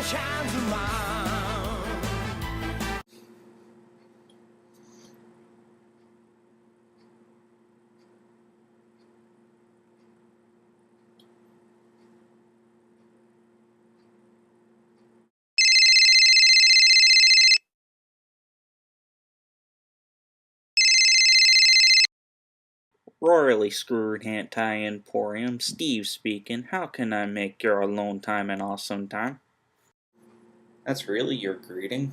shines a mile. Royally screwed hentai emporium, Steve speaking. How can I make your alone time an awesome time? That's really your greeting?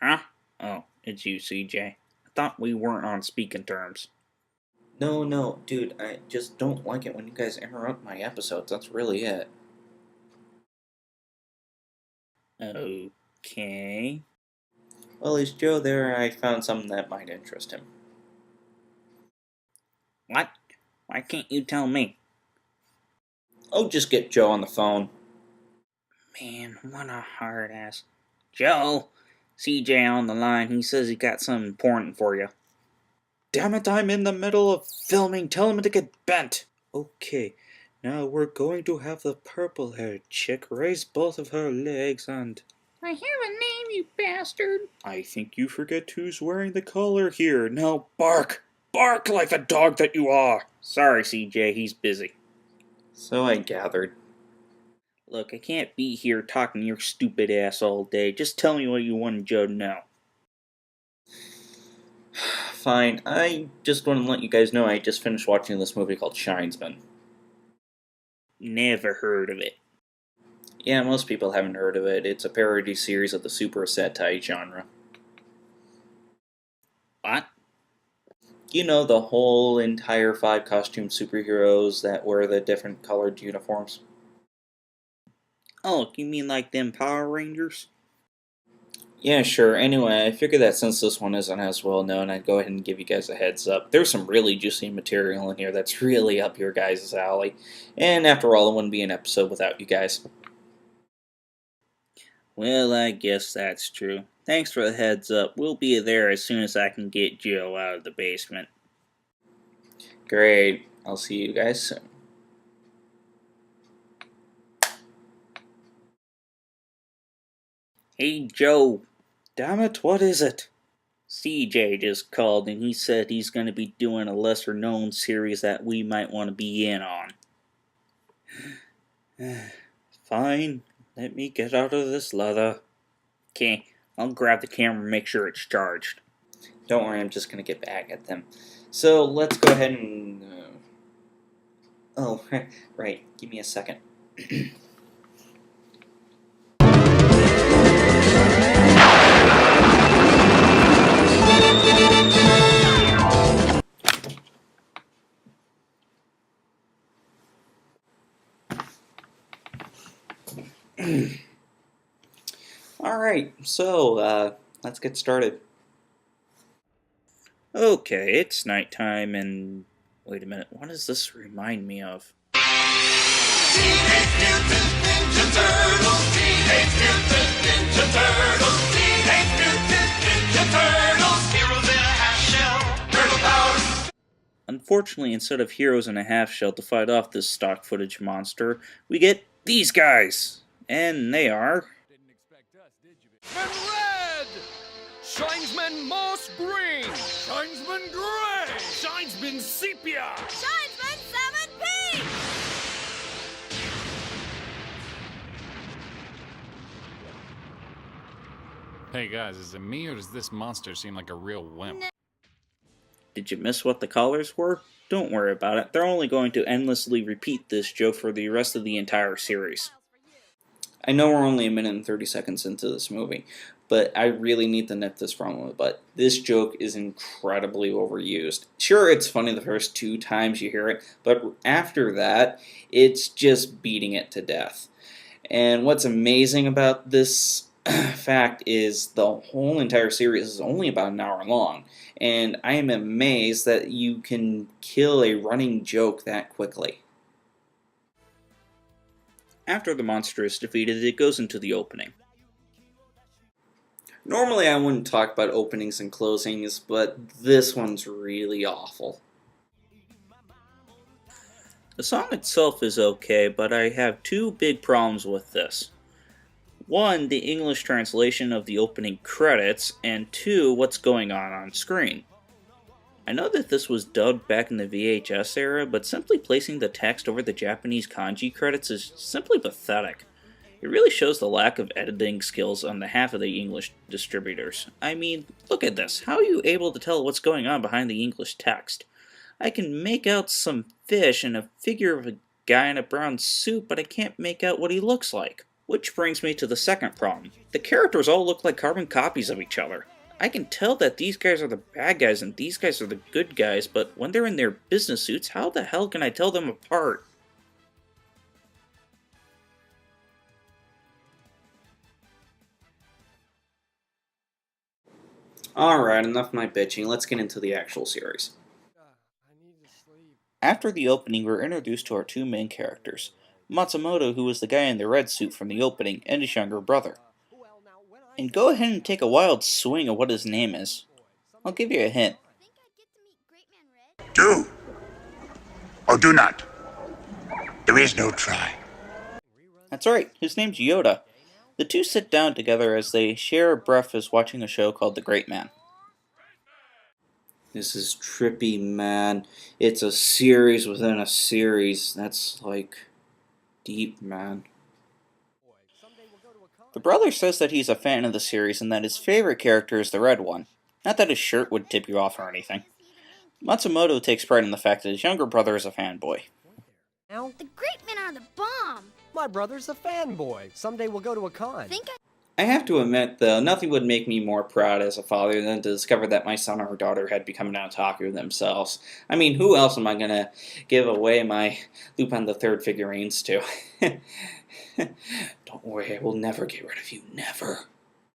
Huh? Oh, it's you, CJ. I thought we weren't on speaking terms. No, dude, I just don't like it when you guys interrupt my episodes, that's really it. Okay. Well, is Joe there? I found something that might interest him. What? Why can't you tell me? Oh, just get Joe on the phone. Man, what a hard ass. Joe! CJ on the line. He says he got something important for you. Damn it, I'm in the middle of filming. Tell him to get bent. Okay, now we're going to have the purple haired chick raise both of her legs and... I have a name, you bastard. I think you forget who's wearing the collar here. Now bark! Bark like the dog that you are! Sorry, CJ, he's busy. So I gathered. Look, I can't be here talking to your stupid ass all day. Just tell me what you wanted Joe to know. Fine, I just want to let you guys know I just finished watching this movie called Shinesman. Never heard of it. Yeah, most people haven't heard of it. It's a parody series of the super sentai genre. What? You know, the whole entire 5 costume superheroes that wear the different colored uniforms? Oh, you mean like them Power Rangers? Yeah, sure. Anyway, I figured that since this one isn't as well known, I'd go ahead and give you guys a heads up. There's some really juicy material in here that's really up your guys' alley. And after all, it wouldn't be an episode without you guys. Well, I guess that's true. Thanks for the heads up. We'll be there as soon as I can get Joe out of the basement. Great. I'll see you guys soon. Hey, Joe. Damn it, what is it? CJ just called and he said he's going to be doing a lesser known series that we might want to be in on. Fine, let me get out of this leather. Okay, I'll grab the camera and make sure it's charged. Don't worry, I'm just going to get back at them. So, let's go ahead and... Oh, right. Give me a second. Alright, so, let's get started. Okay, it's nighttime and... Wait a minute, what does this remind me of? Teenage Mutant Ninja Turtles. Teenage Mutant Ninja Turtles. Teenage Mutant Ninja Turtles. Heroes in a half shell. Turtle powers. Unfortunately, instead of heroes in a half shell to fight off this stock footage monster, we get these guys! And they are... Didn't expect us, did you? Shinesman Red! Shinesman Moss Green! Shinesman Gray! Shinesman Sepia! Shinesman 7P! Hey guys, is it me or does this monster seem like a real wimp? Did you miss what the colors were? Don't worry about it. They're only going to endlessly repeat this joke for the rest of the entire series. I know we're only a minute and 30 seconds into this movie, but I really need to nip this from it. But this joke is incredibly overused. Sure, it's funny the first 2 times you hear it, but after that, it's just beating it to death. And what's amazing about this fact is the whole entire series is only about an hour long, and I am amazed that you can kill a running joke that quickly. After the monster is defeated, it goes into the opening. Normally I wouldn't talk about openings and closings, but this one's really awful. The song itself is okay, but I have two big problems with this. One, the English translation of the opening credits, and two, what's going on screen. I know that this was dubbed back in the VHS era, but simply placing the text over the Japanese kanji credits is simply pathetic. It really shows the lack of editing skills on the half of the English distributors. I mean, look at this. How are you able to tell what's going on behind the English text? I can make out some fish and a figure of a guy in a brown suit, but I can't make out what he looks like. Which brings me to the second problem. The characters all look like carbon copies of each other. I can tell that these guys are the bad guys and these guys are the good guys, but when they're in their business suits, how the hell can I tell them apart? Alright, enough of my bitching, let's get into the actual series. After the opening, we're introduced to our two main characters. Matsumoto, who was the guy in the red suit from the opening, and his younger brother. And go ahead and take a wild swing at what his name is. I'll give you a hint. Do or do not. There is no try. That's right, his name's Yoda. The two sit down together as they share a breakfast watching a show called The Great Man. This is trippy, man. It's a series within a series. That's like deep, man. The brother says that he's a fan of the series and that his favorite character is the red one. Not that his shirt would tip you off or anything. Matsumoto takes pride in the fact that his younger brother is a fanboy. The great men are the bomb. My brother's a fanboy. Someday we'll go to a con. I have to admit, though, nothing would make me more proud as a father than to discover that my son or daughter had become an otaku themselves. I mean, who else am I gonna give away my Lupin the Third figurines to? Don't worry, I will never get rid of you. Never.